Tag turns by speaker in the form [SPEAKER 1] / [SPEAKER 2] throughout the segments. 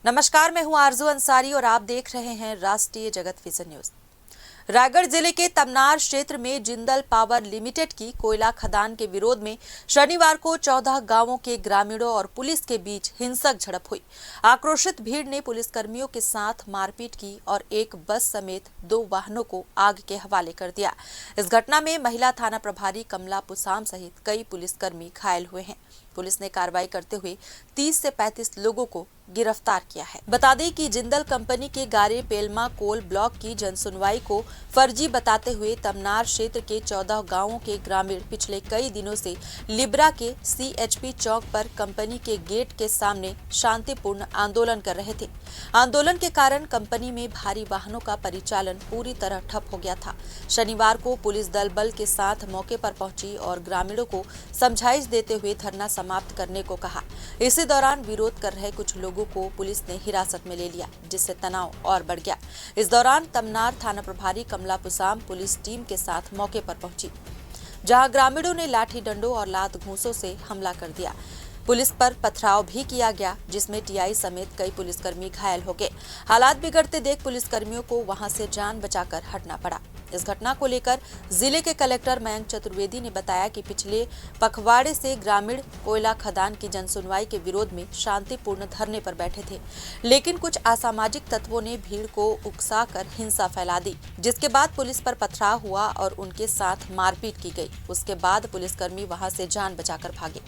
[SPEAKER 1] नमस्कार, मैं हूं आरजू अंसारी और आप देख रहे हैं राष्ट्रीय जगत विजन न्यूज। रायगढ़ जिले के तमनार क्षेत्र में जिंदल पावर लिमिटेड की कोयला खदान के विरोध में शनिवार को 14 गांवों के ग्रामीणों और पुलिस के बीच हिंसक झड़प हुई। आक्रोशित भीड़ ने पुलिसकर्मियों के साथ मारपीट की और एक बस समेत 2 वाहनों को आग के हवाले कर दिया। इस घटना में महिला थाना प्रभारी कमला पुसाम सहित कई पुलिसकर्मी घायल हुए हैं। पुलिस ने कार्रवाई करते हुए 30 से 35 लोगों को गिरफ्तार किया है। बता दें कि जिंदल कंपनी के गारे पेलमा कोल ब्लॉक की जनसुनवाई को फर्जी बताते हुए तमनार क्षेत्र के 14 गांवों के ग्रामीण पिछले कई दिनों से लिब्रा के CHP चौक पर कंपनी के गेट के सामने शांतिपूर्ण आंदोलन कर रहे थे। आंदोलन के कारण कंपनी में भारी वाहनों का परिचालन पूरी तरह ठप हो गया था। शनिवार को पुलिस दल बल के साथ मौके पर पहुंची और ग्रामीणों को समझाइश देते हुए धरना समाप्त करने को कहा। इसी दौरान विरोध कर रहे कुछ लोगों को पुलिस ने हिरासत में ले लिया, जिससे तनाव और बढ़ गया। इस दौरान तमनार थाना प्रभारी कमला पुसाम पुलिस टीम के साथ मौके पर पहुंची, जहां ग्रामीणों ने लाठी डंडों और लात घूंसों से हमला कर दिया। पुलिस पर पथराव भी किया गया, जिसमें TI समेत कई पुलिसकर्मी घायल हो गए। हालात बिगड़ते देख पुलिसकर्मियों को वहां से जान बचाकर हटना पड़ा। इस घटना को लेकर जिले के कलेक्टर मयंक चतुर्वेदी ने बताया कि पिछले पखवाड़े से ग्रामीण कोयला खदान की जनसुनवाई के विरोध में शांतिपूर्ण धरने पर बैठे थे, लेकिन कुछ असामाजिक तत्वों ने भीड़ को उकसाकर हिंसा फैला दी, जिसके बाद पुलिस पर पथराव हुआ और उनके साथ मारपीट की गई। उसके बाद पुलिसकर्मी वहां से जान बचाकर भागे।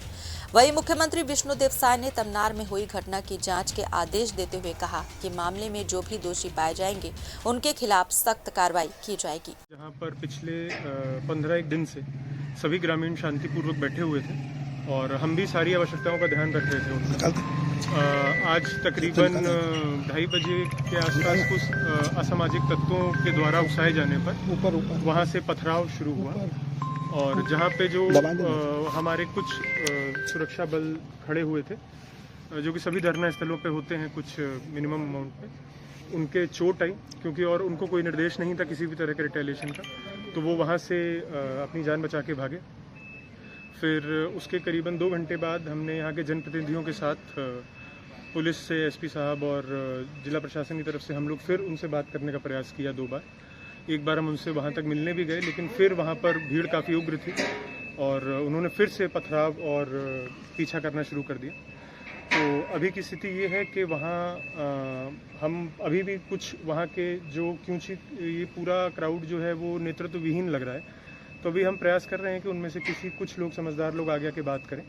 [SPEAKER 1] वहीं मुख्यमंत्री विष्णुदेव साय ने तमनार में हुई घटना की जांच के आदेश देते हुए कहा कि मामले में जो भी दोषी पाए जाएंगे उनके खिलाफ सख्त कार्रवाई की जाएगी।
[SPEAKER 2] जहां पर पिछले 15 दिन से सभी ग्रामीण शांतिपूर्वक बैठे हुए थे और हम भी सारी आवश्यकताओं का ध्यान रख रहे थे उनका। आज तकरीबन 2:30 बजे के आसपास कुछ असामाजिक तत्वों के द्वारा उकसाए जाने पर वहां से पथराव शुरू हुआ और जहां पे जो हमारे कुछ सुरक्षा बल खड़े हुए थे, जो कि सभी धरना स्थलों पे होते हैं कुछ मिनिमम अमाउंट पे, उनके चोट आई क्योंकि और उनको कोई निर्देश नहीं था किसी भी तरह के रिटेलिएशन का, तो वो वहाँ से अपनी जान बचा के भागे। फिर उसके करीबन 2 घंटे बाद हमने यहाँ के जनप्रतिनिधियों के साथ पुलिस से SP साहब और जिला प्रशासन की तरफ से हम लोग फिर उनसे बात करने का प्रयास किया 2 बार। एक बार हम उनसे वहाँ तक मिलने भी गए, लेकिन फिर वहाँ पर भीड़ काफ़ी उग्र थी और उन्होंने फिर से पथराव और पीछा करना शुरू कर दिया। तो अभी की स्थिति ये है कि वहाँ हम अभी भी कुछ वहाँ के जो क्योंकि ये पूरा क्राउड जो है वो नेतृत्व विहीन लग रहा है, तो अभी हम प्रयास कर रहे हैं कि उनमें से कुछ लोग समझदार लोग आगे आके बात करें।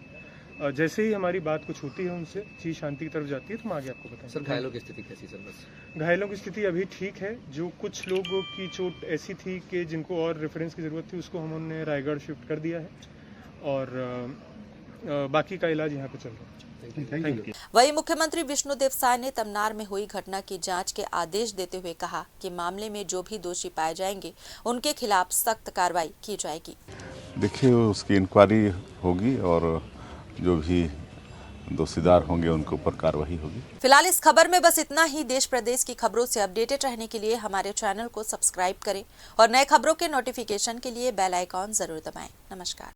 [SPEAKER 2] जैसे ही हमारी बात कुछ होती है उनसे, चीज़ शांति की तरफ जाती है, तो हम आगे आपको बताएं।
[SPEAKER 3] सर, घायलों की स्थिति कैसी सर? बस
[SPEAKER 2] घायलों की स्थिति अभी ठीक है। जो कुछ लोगों की चोट ऐसी थी कि जिनको और रेफरेंस की ज़रूरत थी, उसको हमने रायगढ़ शिफ्ट कर दिया है और बाकी का इलाज यहाँ पे चल रहा है। Thank you.
[SPEAKER 1] वहीं मुख्यमंत्री विष्णुदेव साय ने तमनार में हुई घटना की जांच के आदेश देते हुए कहा कि मामले में जो भी दोषी पाए जाएंगे उनके खिलाफ सख्त कार्रवाई की जाएगी।
[SPEAKER 4] देखिए, उसकी इंक्वायरी होगी और जो भी दोषीदार होंगे उनके ऊपर कार्रवाई होगी।
[SPEAKER 1] फिलहाल इस खबर में बस इतना ही। देश प्रदेश की खबरों से अपडेटेड रहने के लिए हमारे चैनल को सब्सक्राइब करें और नए खबरों के नोटिफिकेशन के लिए बेल आइकॉन जरूर दबाएं। नमस्कार।